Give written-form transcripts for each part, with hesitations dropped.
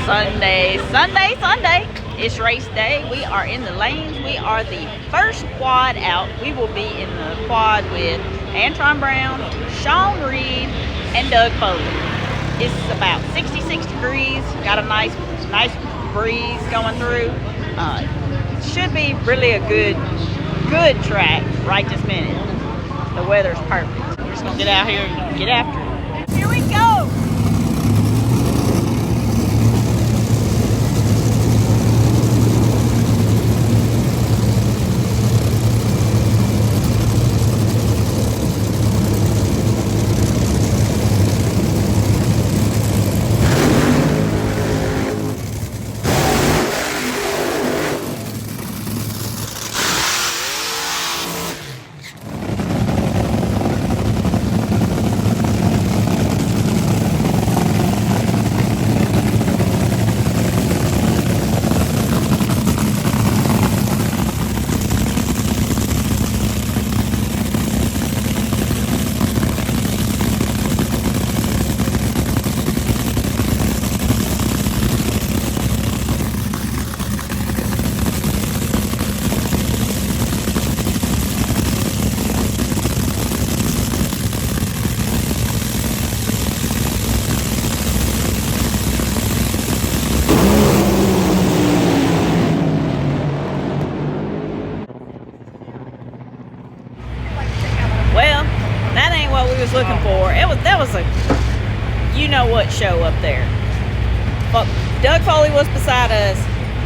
Sunday, Sunday, Sunday. It's race day. We are in the lanes. We are the first quad out. We will be in the quad with Antron Brown, Sean Reed, and Doug Foley. It's about 66 degrees. Got a nice breeze going through. Should be really a good track right this minute. The weather's perfect. We're just gonna get out here and get after it. Here we go. Looking for that was a you know what show up there. But Doug Foley was beside us.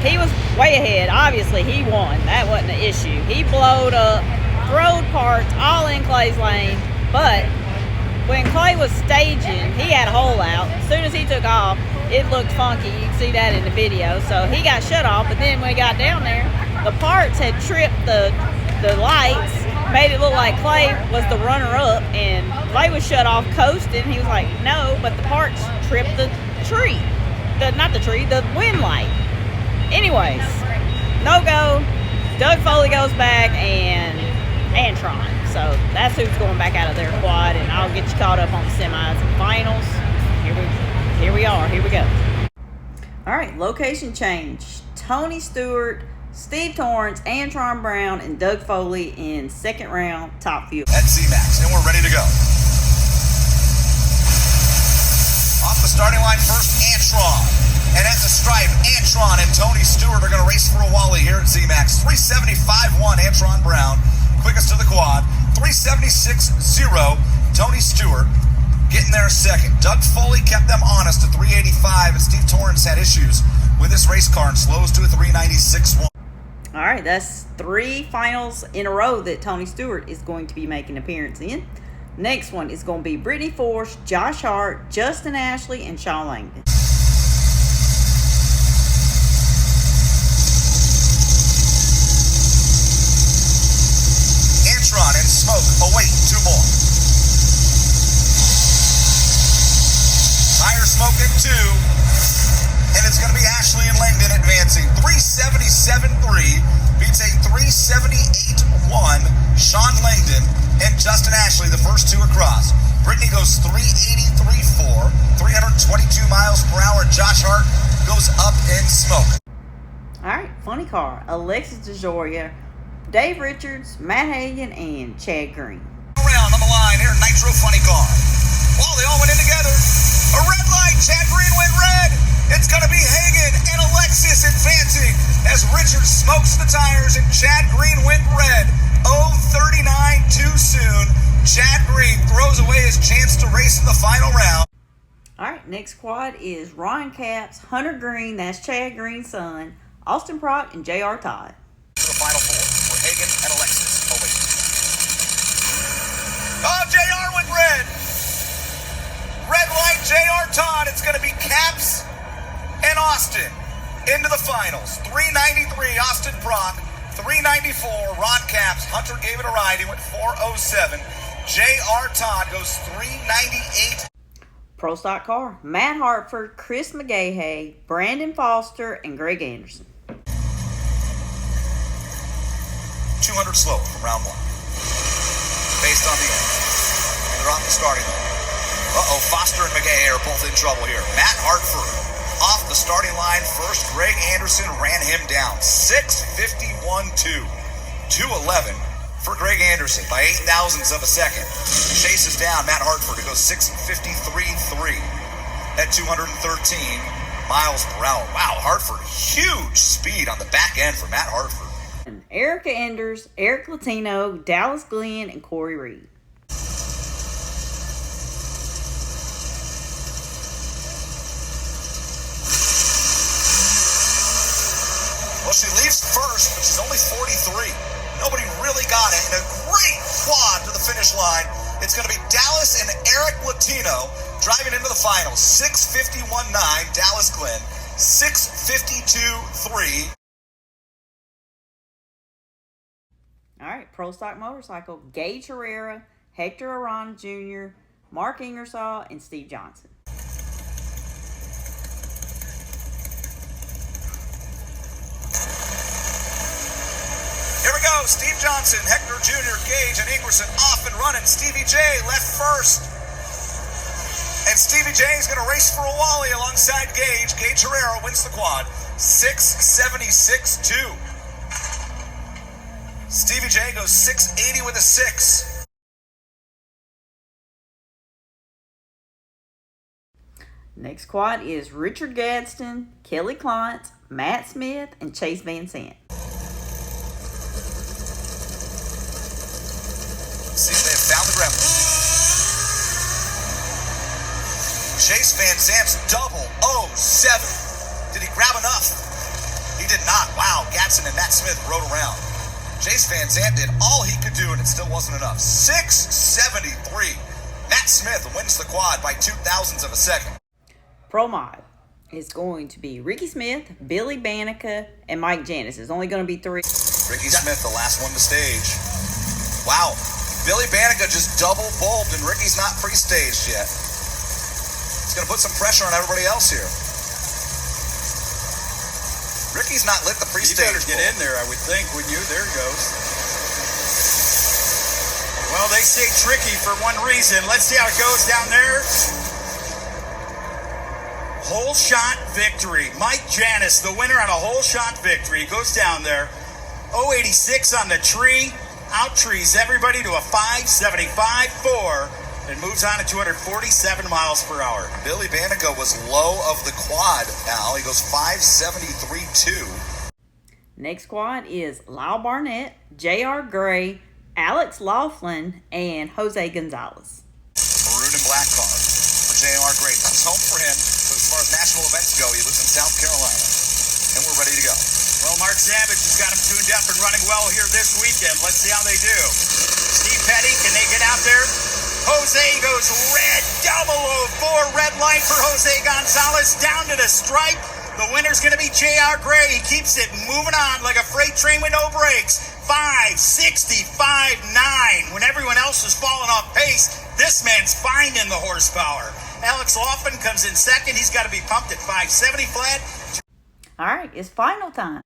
He was way ahead. Obviously he won. That wasn't an issue. He blowed up, road parts all in Clay's lane. But when Clay was staging, he had a hole out. As soon as he took off, it looked funky. You can see that in the video. So he got shut off. But then when he got down there, the parts had tripped the lights, made it look like Clay was the runner-up, and Clay was shut off coasting. He was like, no, but the parts tripped the tree. The wind light. Anyways, no go. Doug Foley goes back, and Antron. So that's who's going back out of their quad, and I'll get you caught up on the semis and finals. Here we are. Here we go. All right, location change. Tony Stewart, Steve Torrance, Antron Brown, and Doug Foley in second round top fuel. At Zmax, and we're ready to go. Off the starting line first, Antron. And at the stripe, Antron and Tony Stewart are going to race for a Wally here at Zmax. 375.1, Antron Brown, quickest to the quad. 376.0, Tony Stewart getting there second. Doug Foley kept them honest to 385, and Steve Torrance had issues with this race car and slows to a 396.1. All right, that's 3 finals in a row that Tony Stewart is going to be making an appearance in. Next one is going to be Brittany Force, Josh Hart, Justin Ashley, and Sean Langdon. Antron and Smoke await 2 more. Tire Smoke at 2. And it's going to be Ashley and Langdon advancing. 377.3 beats a 378.1. Sean Langdon and Justin Ashley, the first 2 across. Brittany goes 383.4, 322 miles per hour. Josh Hart goes up in smoke. All right, funny car. Alexis DeJoria, Dave Richards, Matt Hagan, and Chad Green. Around on the line here, Nitro Funny Car. Well, they all went in together. A red light, Chad Green went red. It's going to be Hagan and Alexis advancing as Richards smokes the tires and Chad Green went red. 0.39 too soon. Chad Green throws away his chance to race in the final round. All right, next quad is Ron Capps, Hunter Green, that's Chad Green's son, Austin Prock, and J.R. Todd. To the final 4 for Hagan and Alexis. Oh, wait. Oh, J.R. went red. Red light, J.R. Todd. It's going to be Capps and Austin into the finals. 393, Austin Prock. 394, Ron Capps. Hunter gave it a ride. He went 407. J.R. Todd goes 398. Pro Stock car. Matt Hartford, Chris McGahey, Brandon Foster, and Greg Anderson. 200 slow from round 1. Based on the end. They're off the starting line. Foster and McGahey are both in trouble here. Matt Hartford off the start. starting line first. Greg Anderson ran him down. 6:51.2. 2:11 for Greg Anderson by 8 thousandths of a second. Chases down Matt Hartford to go 6:53.3 at 213 miles per hour. Wow, Hartford, huge speed on the back end for Matt Hartford. Erica Enders, Eric Latino, Dallas Glenn, and Corey Reed. Well, she leaves first, but she's only 43. Nobody really got it. And a great quad to the finish line. It's going to be Dallas and Eric Latino driving into the final. 6:51.9, Dallas Glenn. 6:52.3. All right, Pro Stock Motorcycle, Gage Herrera, Hector Arana Jr., Mark Ingersoll, and Steve Johnson. Here we go. Steve Johnson, Hector Jr., Gage, and Ingerson off and running. Stevie J left first. And Stevie J is going to race for a Wally alongside Gage. Gage Herrera wins the quad. 6:76.2. Stevie J goes 6:80 with a 6. Next quad is Richard Gadsden, Kelly Klontz, Matt Smith, and Chase Van Sant. See if they have found the ground. Chase Van Zant's double 07. Did he grab enough? He did not. Wow, Gadsden and Matt Smith rode around. Chase Van Zant did all he could do, and it still wasn't enough. 6:73. Matt Smith wins the quad by 2 thousandths of a second. Pro Mod is going to be Ricky Smith, Billy Banica, and Mike Janis. It's only going to be 3. Ricky Smith, the last one to stage. Wow. Billy Banica just double bulbed, and Ricky's not pre-staged yet. It's going to put some pressure on everybody else here. Ricky's not lit the pre-stage. You better get in there, I would think, wouldn't you? There it goes. Well, they say tricky for one reason. Let's see how it goes down there. Hole shot victory. Mike Janis, the winner on a hole shot victory, goes down there. 086 on the tree. Out trees everybody to a 575.4 and moves on to 247 miles per hour. Billy Banica was low of the quad now. He goes 573.2. Next quad is Lyle Barnett, J.R. Gray, Alex Laughlin, and Jose Gonzalez. Maroon and black car for J.R. Gray. This is home for him. But as far as national events go, he lives in South Carolina. And we're ready to go. Well, Mark Savage has got them tuned up and running well here this weekend. Let's see how they do. Steve Petty, can they get out there? Jose goes red, 004, red light for Jose Gonzalez, down to the stripe. The winner's going to be J.R. Gray. He keeps it moving on like a freight train with no brakes. 565.9. When everyone else is falling off pace, this man's finding the horsepower. Alex Laughlin comes in second. He's got to be pumped at 570 flat. All right, it's final time.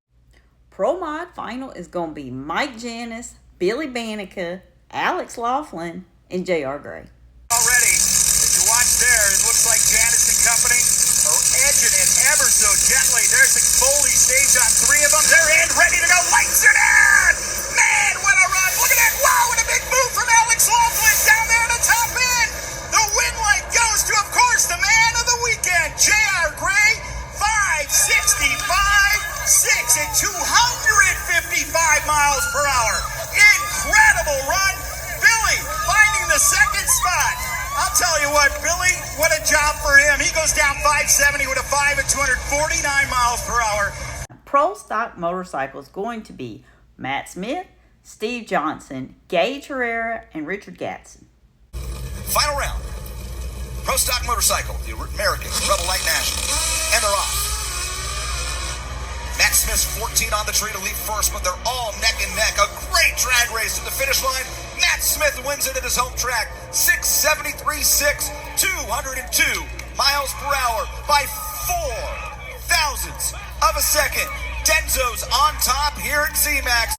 Pro Mod final is going to be Mike Janis, Billy Banica, Alex Laughlin, and J.R. Gray. Already, if you watch there, it looks like Janis and company are edging it ever so gently. There's the Foley stage on 3 of them. They're in, ready to go. Lights are down! Man, what a run! Look at that! Wow, what a big move from Alex Laughlin down there at the top end! The win light goes to, of course, the man of the weekend, J.R. Gray. 565.6 at 255 miles per hour. Incredible run. Billy finding the second spot. I'll tell you what, Billy, what a job for him. He goes down 570 with a 5 at 249 miles per hour. Pro Stock Motorcycle is going to be Matt Smith, Steve Johnson, Gage Herrera, and Richard Gadsden. Final round. Pro Stock Motorcycle, the American Rebel Light National. And they're off. Matt Smith's 14 on the tree to lead first, but they're all neck and neck. A great drag race to the finish line. Matt Smith wins it at his home track. 673.6, 202 miles per hour by 4 thousandths of a second. Denzo's on top here at Zmax.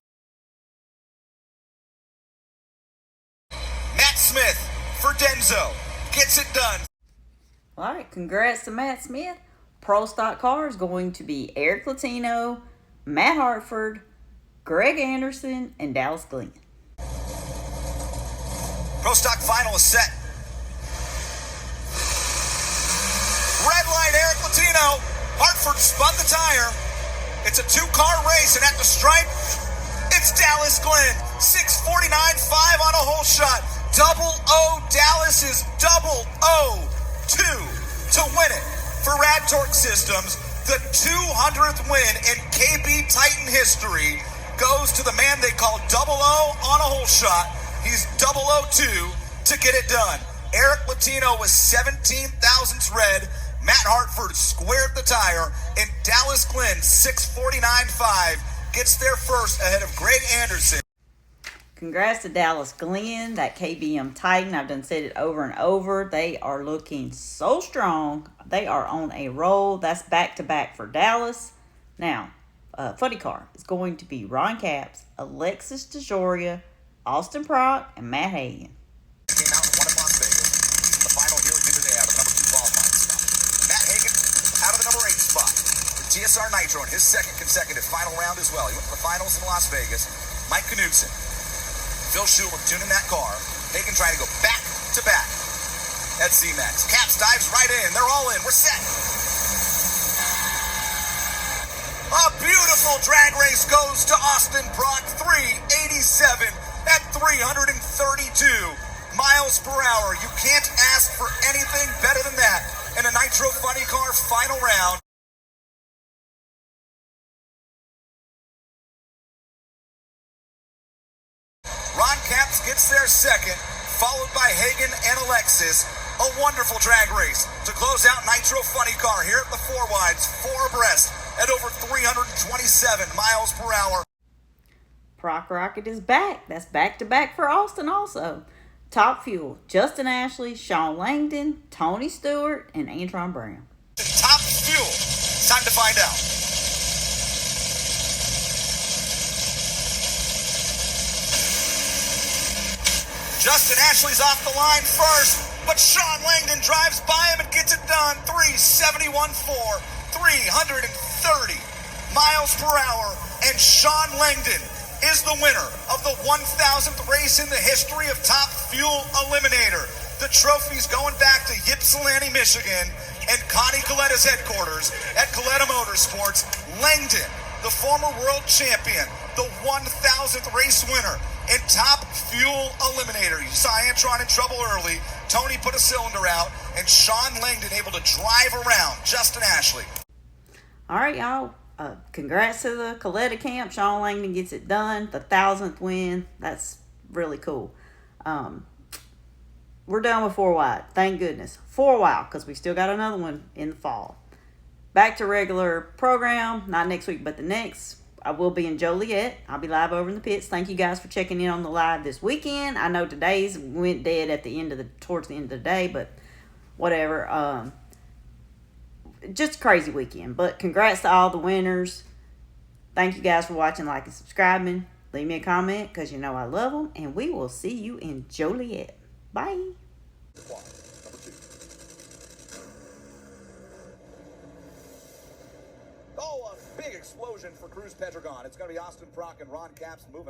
Matt Smith for Denzo gets it done. All right, congrats to Matt Smith. Pro Stock car is going to be Eric Latino, Matt Hartford, Greg Anderson, and Dallas Glenn. Pro Stock final is set. Red light, Eric Latino. Hartford spun the tire. It's a two-car race, and at the stripe, it's Dallas Glenn. 6:49.5 on a hole shot. Double O. Dallas is double O2 to win it. For Rad Torque Systems, the 200th win in KB Titan history goes to the man they call Double O on a hole shot. He's 002 to get it done. Eric Latino was 17 thousandths red. Matt Hartford squared the tire, and Dallas Glenn, 6:49.5, gets there first ahead of Greg Anderson. Congrats to Dallas Glenn, that KBM Titan. I've done said it over and over. They are looking so strong. They are on a roll. That's back-to-back for Dallas. Now, funny car is going to be Ron Capps, Alexis DeJoria, Austin Prock, and Matt Hagan. Came out and won in Las Vegas. The final here, who do they have? The number 2 qualifying spot. Matt Hagan out of the number 8 spot. The TSR Nitro in his second consecutive final round as well. He went to the finals in Las Vegas. Mike Knudsen, Phil Schuler tuning that car. Hagan trying to go back-to-back at Zmax. Capps dives right in. They're all in. We're set. A beautiful drag race goes to Austin Prock. 387 at 332 miles per hour. You can't ask for anything better than that in a Nitro Funny Car final round. Ron Capps gets there second, followed by Hagan and Alexis. A wonderful drag race to close out Nitro Funny Car here at the 4 wides, 4 abreast at over 327 miles per hour. Proc Rocket is back. That's back-to-back for Austin also. Top Fuel, Justin Ashley, Sean Langdon, Tony Stewart, and Antron Brown. Top Fuel. It's time to find out. Justin Ashley's off the line first, but Sean Langdon drives by him and gets it done. 371.4, 330 miles per hour, and Sean Langdon is the winner of the 1,000th race in the history of Top Fuel Eliminator. The trophy's going back to Ypsilanti, Michigan, and Connie Coletta's headquarters at Coletta Motorsports. Langdon, the former world champion, the 1,000th race winner in Top Fuel Eliminator. You saw Antron in trouble early. Tony put a cylinder out, and Sean Langdon able to drive around Justin Ashley. All right, y'all. Congrats to the Coletta camp. Sean Langdon gets it done. The 1,000th win. That's really cool. We're done with 4 wide. Thank goodness. 4 wide, because we still got another one in the fall. Back to regular program. Not next week, but the next. I will be in Joliet. I'll be live over in the pits. Thank you guys for checking in on the live this weekend. I know today's went dead at the end of towards the end of the day, but whatever. Just a crazy weekend. But congrats to all the winners. Thank you guys for watching, like, and subscribing. Leave me a comment because you know I love them. And we will see you in Joliet. Bye. Oh, a big explosion for Cruz Pedregon. It's going to be Austin Prock and Ron Capps moving on.